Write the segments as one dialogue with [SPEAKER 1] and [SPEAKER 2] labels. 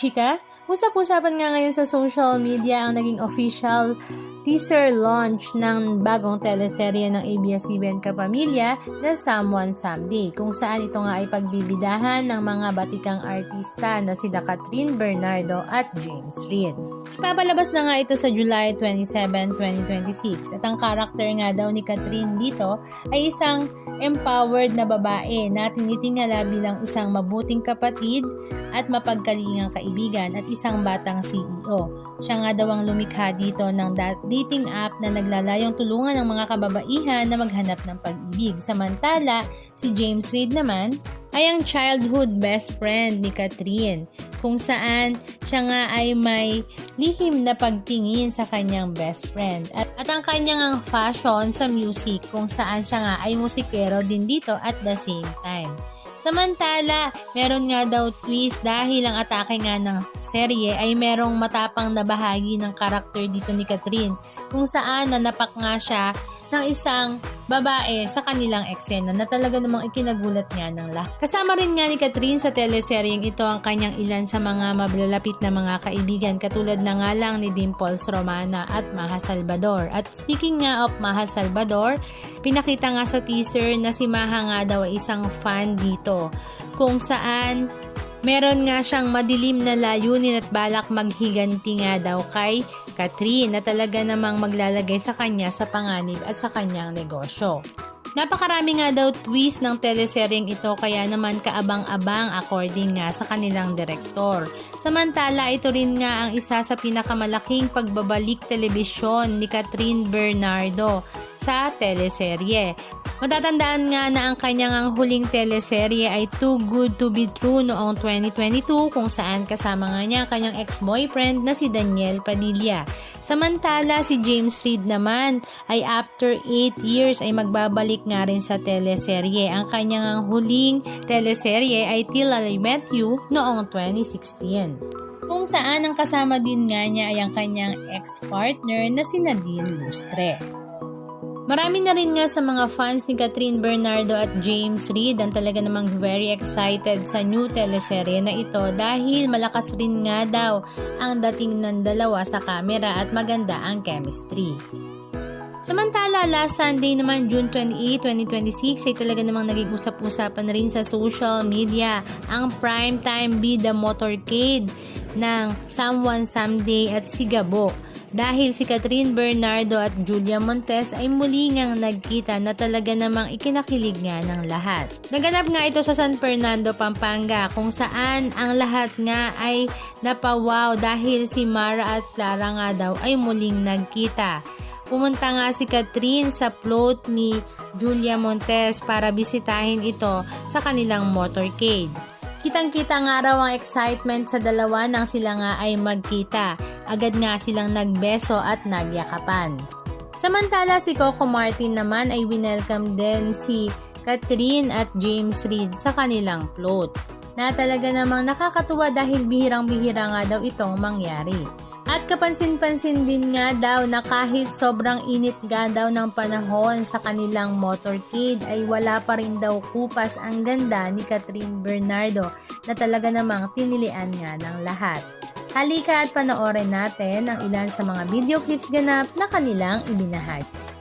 [SPEAKER 1] chika, usap-usapan nga ngayon sa social media ang naging official teaser launch ng bagong teleserye ng ABS-CBN Kapamilya na Someone Someday, kung saan ito nga ay pagbibidahan ng mga batikang artista na sina Catherine Bernardo at James Reid. Ipapalabas na nga ito sa July 27, 2026 at ang karakter nga daw ni Catherine dito ay isang empowered na babae na tinitingala bilang isang mabuting kapatid at mapagkalingang kaibigan at isang batang CEO. Siya nga daw ang lumikha dito ng dating app na naglalayong tulungan ng mga kababaihan na maghanap ng pag-ibig. Samantala, si James Reid naman ay ang childhood best friend ni Catherine, kung saan siya nga ay may lihim na pagtingin sa kanyang best friend. At ang kanyang fashion sa music, kung saan siya nga ay musikero din dito at the same time. Samantala, meron nga daw twist dahil ang atake nga ng serye ay merong matapang na bahagi ng karakter dito ni Catherine, kung saan nanapak nga siya ng isang babae sa kanilang eksena na talaga namang ikinagulat nga ng lahat. Kasama rin nga ni Catherine sa teleseryeng ito ang kanyang ilan sa mga malalapit na mga kaibigan, katulad na nga lang ni Dimples Romana at Maha Salvador. At speaking nga of Maha Salvador, pinakita nga sa teaser na si Maha nga daw ay isang fan dito, kung saan meron nga siyang madilim na layunin at balak maghiganti nga daw kay Catherine na talaga namang maglalagay sa kanya sa panganib at sa kanyang negosyo. Napakarami nga daw twist ng teleseryeng ito, kaya naman kaabang-abang according nga sa kanilang direktor. Samantala, ito rin nga ang isa sa pinakamalaking pagbabalik telebisyon ni Catherine Bernardo sa teleserye. Matatandaan nga na ang kanyang huling teleserye ay Too Good to Be True noong 2022, kung saan kasama nga niya ang kanyang ex-boyfriend na si Daniel Padilla. Samantala, si James Reid naman ay after 8 years ay magbabalik nga rin sa teleserye. Ang kanyang huling teleserye ay Till I Met You noong 2016. Kung saan ang kasama din nga niya ay ang kanyang ex-partner na si Nadine Lustre. Marami na rin nga sa mga fans ni Catherine Bernardo at James Reid ang talaga namang very excited sa new teleserye na ito dahil malakas rin nga daw ang dating ng dalawa sa camera at maganda ang chemistry. Samantala, last Sunday naman, June 28, 2026 ay talaga namang naging usap-usapan na rin sa social media ang primetime bida motorcade ng Someone Someday at Sigabo. Dahil si Catherine Bernardo at Julia Montes ay muli ngang nagkita na talaga namang ikinakilig nga ng lahat. Naganap nga ito sa San Fernando, Pampanga, kung saan ang lahat nga ay napawaw dahil si Mara at Clara nga daw ay muling nagkita. Pumunta nga si Catherine sa float ni Julia Montes para bisitahin ito sa kanilang motorcade. Kitang-kita nga raw ang excitement sa dalawa nang sila nga ay magkita. Agad nga silang nagbeso at nagyakapan. Samantala, si Coco Martin naman ay winelcome din si Catherine at James Reid sa kanilang float, na talaga namang nakakatuwa dahil bihirang-bihira nga daw itong mangyari. At kapansin-pansin din nga daw na kahit sobrang init nga daw ng panahon sa kanilang motorcade ay wala pa rin daw kupas ang ganda ni Catherine Bernardo na talaga namang tinilian nga ng lahat. Halika at panoorin natin ang ilan sa mga video clips ganap na kanilang ibinahagi.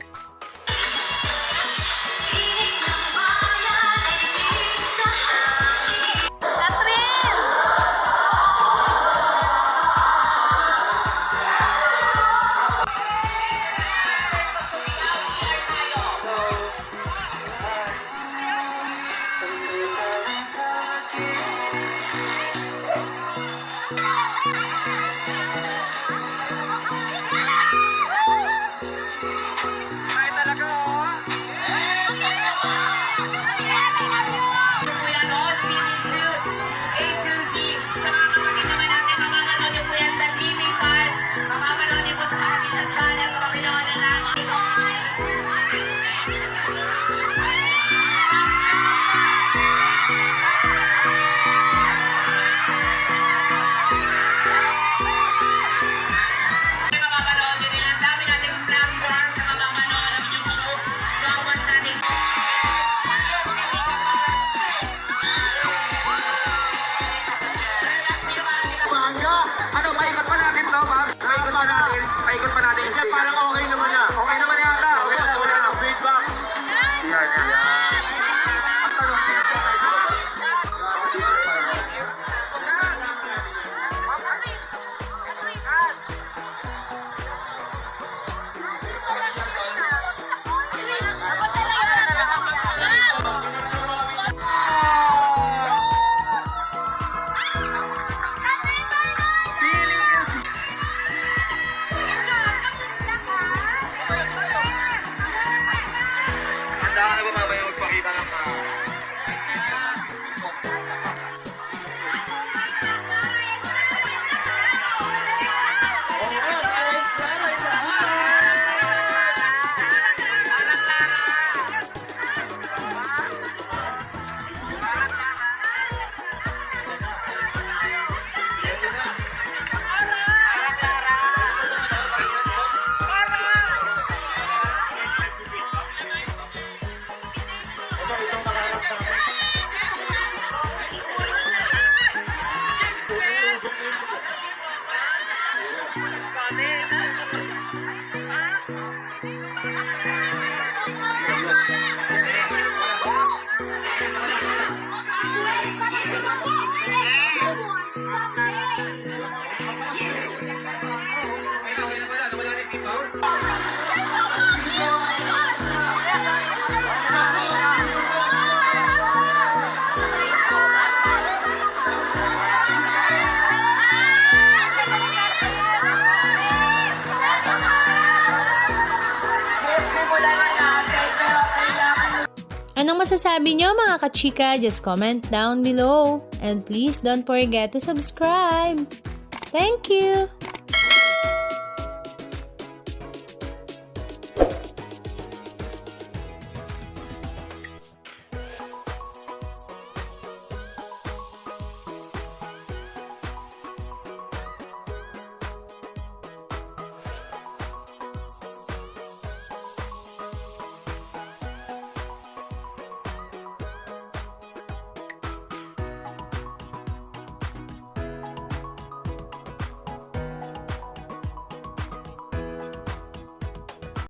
[SPEAKER 1] Anong masasabi nyo mga kachika? Just comment down below. And please don't forget to subscribe. Thank you!